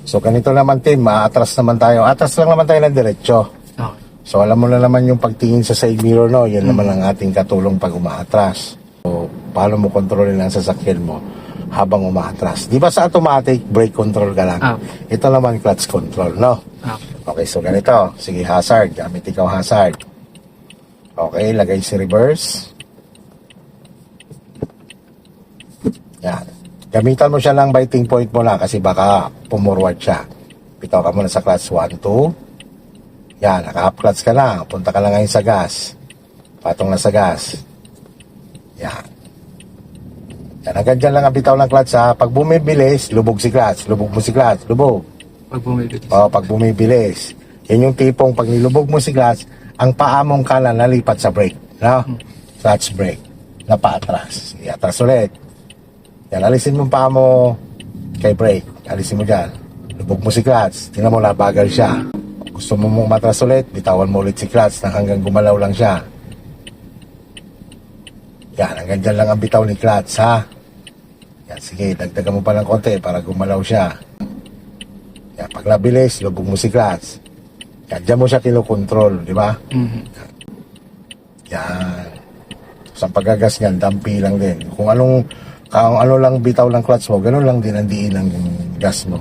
So ganito naman team, maatras naman tayo. Atras lang naman tayo ng diretso. Okay. So alam mo na naman yung pagtingin sa side mirror, no? Yan naman ang ating katulong pag umaatras. So paano mo kontrolin ang sasakyan mo habang umaatras? Di ba sa automatic, brake control ka lang? Ito naman clutch control, no? Okay, so ganito. Sige, hazard. Gamit ikaw hazard. Okay, lagay si reverse. Yan. Gamitan mo siya lang biting point mo lang kasi baka pumorward siya. Bitaw ka muna sa clutch 1, 2. Yan, naka-half clutch ka na. Punta ka lang ngayon sa gas. Patong na sa gas. Yan. Yan, hanggang dyan lang ang bitaw ng clutch ha. Pag bumibilis, lubog si clutch. Lubog mo si clutch. Lubog. Pag bumibilis. Oo, pag bumibilis. Yan yung tipong pag nilubog mo si clutch, ang paa mong kanan nalipat sa brake. No? Clutch brake. Na paatras. Sige, atras ulit. Yan, alisin mo paa mo kay brake. Alisin mo dyan. Lubog mo si clutch. Tingnan mo, nabagal siya. Gusto mo mong matras ulit, bitawan mo ulit si clutch na hanggang gumalaw lang siya. Yan, hanggang dyan lang ang bitaw ni clutch, ha? Yan, sige, dagdagan mo pa ng konti para gumalaw siya. Yan, pag nabilis, lubog mo si clutch. Yan, dyan mo siya kilokontrol, di ba? Yan. Sa paggagas niyan, dampi lang din. Kung ano lang bitaw ng clutch mo, gano'n lang din ang diin ng gas mo.